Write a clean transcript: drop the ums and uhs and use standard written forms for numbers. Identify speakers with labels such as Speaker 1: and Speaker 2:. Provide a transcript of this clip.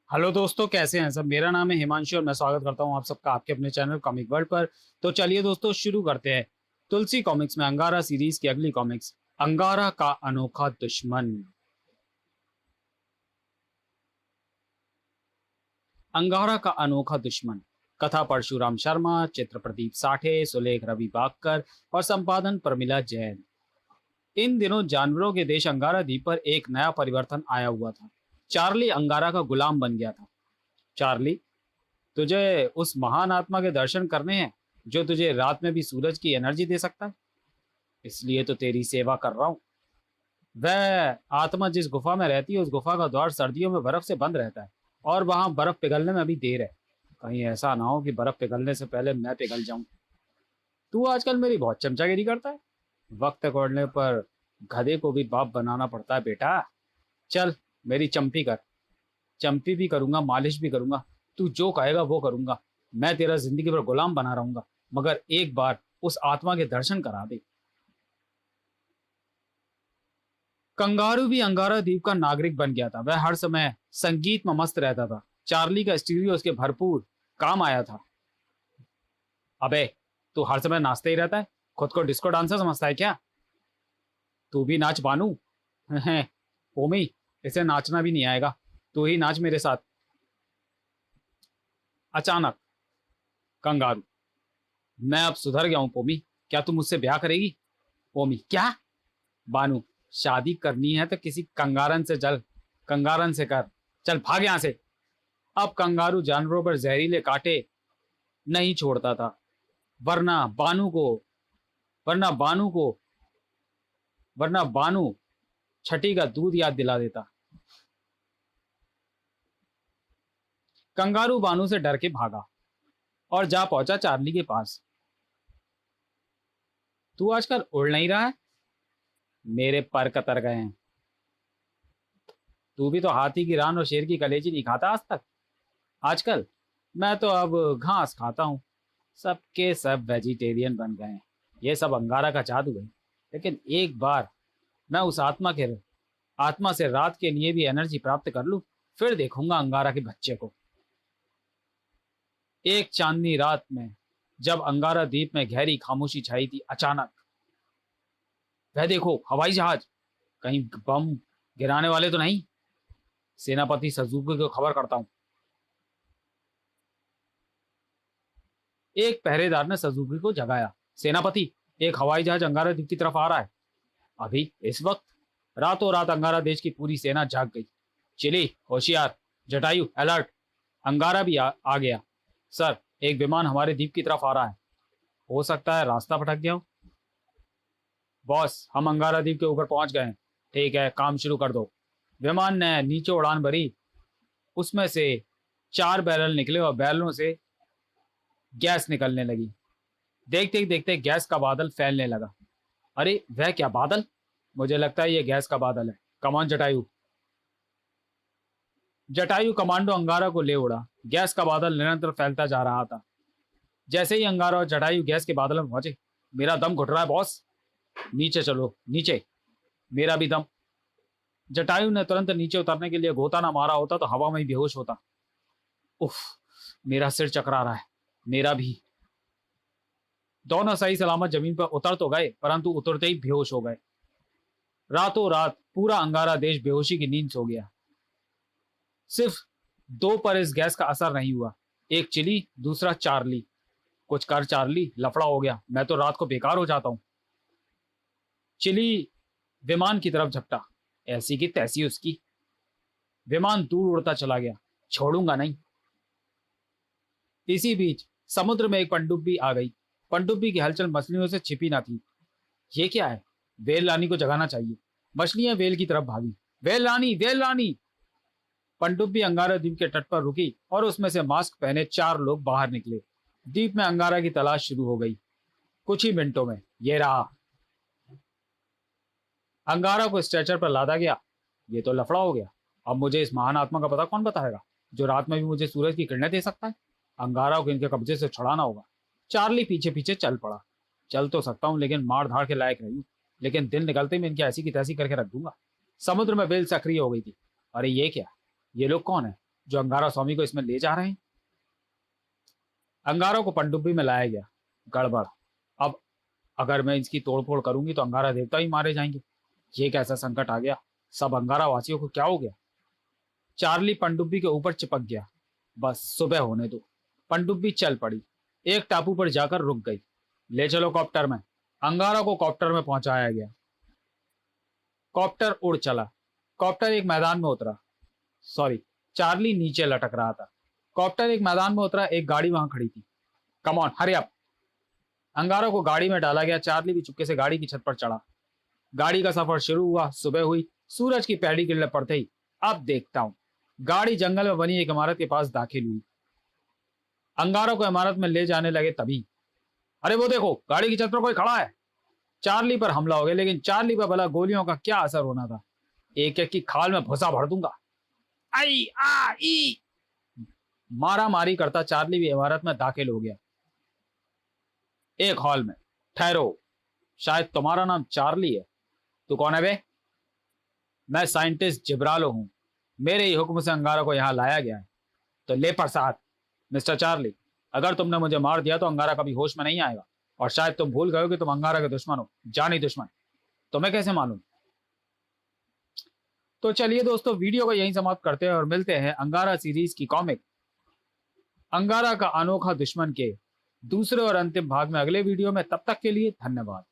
Speaker 1: Hello दोस्तों, कैसे हैं सब। मेरा नाम है हिमांशु और मैं स्वागत करता हूं आप सबका आपके अपने चैनल कॉमिक वर्ल्ड पर। तो चलिए दोस्तों शुरू करते हैं। तुलसी कॉमिक्स में अंगारा सीरीज की अगली कॉमिक्स, अंगारा का अनोखा दुश्मन। अंगारा का अनोखा दुश्मन। कथा परशुराम शर्मा, चित्र प्रदीप साठे, सुलेख रवि बागकर और संपादन प्रमिला जैन। इन दिनों जानवरों के देश अंगारा द्वीप पर एक नया परिवर्तन आया हुआ था। चार्ली अंगारा का गुलाम बन गया था। चार्ली, तुझे उस महान आत्मा के दर्शन करने हैं जो तुझे रात में भी सूरज की एनर्जी दे सकता है। इसलिए तो तेरी सेवा कर रहा हूँ। वह आत्मा जिस गुफा में रहती है उस गुफा का द्वार सर्दियों में बर्फ से बंद रहता है और वहां बर्फ पिघलने में अभी देर है। कहीं ऐसा ना हो कि बर्फ पिघलने से पहले मैं पिघल जाऊं। तू आजकल मेरी बहुत चमचागिरी करता है। वक्त पड़ने पर गधे को भी बाप बनाना पड़ता है बेटा। चल, मेरी चंपी कर। चंपी भी करूंगा, मालिश भी करूंगा। तू जो कहेगा वो करूंगा। मैं तेरा जिंदगी भर गुलाम बना रहूंगा, मगर एक बार उस आत्मा के दर्शन करा दे। कंगारू भी अंगारा द्वीप का नागरिक बन गया था। वह हर समय संगीत में मस्त रहता था। चार्ली का स्टीरियो उसके भरपूर काम आया था। अबे, तू हर समय नाचते ही रहता है। खुद को डिस्को डांसर समझता है क्या? तू भी नाच बानू। ओमी, इसे नाचना भी नहीं आएगा। तू ही नाच मेरे साथ। अचानक कंगारू, मैं अब सुधर गया हूं पोमी। क्या तू मुझसे ब्याह करेगी? पोमी, क्या? बानू, शादी करनी है तो किसी कंगारन से चल। कंगारन से कर। चल भाग यहां से। अब कंगारू जानवरों पर जहरीले कांटे नहीं छोड़ता था। वरना बानू को वरना बानू को वरना बानू छठी का दूध याद दिला देता। कंगारू बानू से डर के भागा और जा पहुंचा चार्ली के पास। तू आजकल उड़ नहीं रहा है। मेरे पर कतर गए हैं। तू भी तो हाथी की रान और शेर की कलेजी नहीं खाता आज तक। आजकल मैं तो अब घास खाता हूँ। सबके सब वेजिटेरियन बन गए हैं। ये सब अंगारा का जादू है। लेकिन एक बार मैं उस आत्मा से रात के लिए भी एनर्जी प्राप्त कर लूं, फिर देखूंगा अंगारा के बच्चे को। एक चांदनी रात में जब अंगारा द्वीप में गहरी खामोशी छाई थी, अचानक वह देखो, हवाई जहाज। कहीं बम गिराने वाले तो नहीं? सेनापति सजुकी को खबर करता हूँ। एक पहरेदार ने सजुकी को जगाया। सेनापति, एक हवाई जहाज अंगारा द्वीप की तरफ आ रहा है। अभी इस वक्त? रातों रात अंगारा देश की पूरी सेना जाग गई। चिली होशियार, जटायु अलर्ट। अंगारा भी आ गया। सर, एक विमान हमारे द्वीप की तरफ आ रहा है। हो सकता है रास्ता भटक गया हो। बॉस, हम अंगारा द्वीप के ऊपर पहुंच गए हैं। ठीक है, काम शुरू कर दो। विमान ने नीचे उड़ान भरी। उसमें से 4 बैरल निकले और बैरलों से गैस निकलने लगी। देखते ही देखते गैस का बादल फैलने लगा। अरे वह क्या बादल! मुझे लगता है ये गैस का बादल है। कमान जटायु। जटायु कमांडो अंगारा को ले उड़ा। गैस का बादल निरंतर फैलता जा रहा था। जैसे ही अंगारा और जटायु गैस के बादल में पहुंचे, मेरा दम घुट रहा है बॉस। नीचे चलो, नीचे। मेरा भी दम। जटायु ने तुरंत नीचे उतरने के लिए गोता ना मारा होता तो हवा में ही बेहोश होता। उफ, मेरा सिर चकरा रहा है। मेरा भी। दोनों सही सलामत जमीन पर उतर तो गए, परंतु उतरते ही बेहोश हो गए। रातों रात पूरा अंगारा देश बेहोशी की नींद सो गया। सिर्फ दो पर इस गैस का असर नहीं हुआ। एक चिली, दूसरा चार्ली। कुछ कर चार्ली, लफड़ा हो गया। मैं तो रात को बेकार हो जाता हूं। चिली विमान की तरफ झपटा। ऐसी की तैसी उसकी। विमान दूर उड़ता चला गया। छोड़ूंगा नहीं। इसी बीच समुद्र में एक पनडुब्बी आ गई। पनडुब्बी की हलचल मछलियों से छिपी ना थी। ये क्या है? वेल रानी को जगाना चाहिए। मछलियां वेल की तरफ भागी। वेल रानी, वेल रानी! पनडुब्बी अंगारा द्वीप के तट पर रुकी और उसमें से मास्क पहने 4 लोग बाहर निकले। द्वीप में अंगारा की तलाश शुरू हो गई। कुछ ही मिनटों में ये रहा। अंगारा को स्ट्रेचर पर लादा गया। ये तो लफड़ा हो गया। अब मुझे इस महान आत्मा का पता कौन बताएगा, जो रात में भी मुझे सूरज की किरणें दे सकता है? अंगारा को इनके कब्जे से छुड़ाना होगा। चार्ली पीछे पीछे चल पड़ा। चल तो सकता हूँ, लेकिन मार धाड़ के लायक नहीं हूं। लेकिन दिन निकलते मैं इनकी ऐसी की तैसी करके रख दूंगा। समुद्र में वेल सक्रिय हो गई थी। अरे ये क्या? ये लोग कौन है? जो अंगारा स्वामी को इसमें ले जा रहे हैं। अंगारों को पनडुब्बी में लाया गया। गड़बड़। अब अगर मैं इसकी तोड़फोड़ करूंगी तो अंगारा देवता ही मारे जाएंगे। ये कैसा संकट आ गया। सब अंगारा वासियों को क्या हो गया। चार्ली पनडुब्बी के ऊपर चिपक गया। बस सुबह होने दो। पनडुब्बी चल पड़ी। एक टापू पर जाकर रुक गई। ले चलो कॉप्टर में। अंगारा को कॉप्टर में पहुंचाया गया। कॉप्टर उड़ चला। कॉप्टर एक मैदान में उतरा। सॉरी, चार्ली नीचे लटक रहा था। कॉप्टर एक मैदान में उतरा। एक गाड़ी वहां खड़ी थी। Come on, hurry up. अंगारा को गाड़ी में डाला गया। चार्ली भी चुपके से गाड़ी की छत पर चढ़ा। गाड़ी का सफर शुरू हुआ। सुबह हुई। सूरज की पहली किरणें पड़ते ही अब देखता हूं। गाड़ी जंगल में बनी एक इमारत के पास दाखिल हुई। अंगारा को इमारत में ले जाने लगे तभी, अरे वो देखो, गाड़ी की छत पर कोई खड़ा है। चार्ली पर हमला हो गया, लेकिन चार्ली पर भला गोलियों का क्या असर होना था। एक एक की खाल में भुसा भर दूंगा। आई आ ई। मारा मारी करता चार्ली भी इमारत में दाखिल हो गया। एक हॉल में। ठहरो, शायद तुम्हारा नाम चार्ली है। तू कौन है बे। मैं साइंटिस्ट जिब्रालो हूं। मेरे ही हुक्म से अंगारा को यहां लाया गया है। तो ले प्रसाद मिस्टर चार्ली। अगर तुमने मुझे मार दिया तो अंगारा कभी होश में नहीं आएगा। और शायद तुम भूल गए हो कि तुम अंगारा के दुश्मन हो, जानी दुश्मन। तुम्हें कैसे मालूम। तो चलिए दोस्तों, वीडियो को यहीं समाप्त करते हैं और मिलते हैं अंगारा सीरीज की कॉमिक अंगारा का अनोखा दुश्मन के दूसरे और अंतिम भाग में अगले वीडियो में। तब तक के लिए धन्यवाद।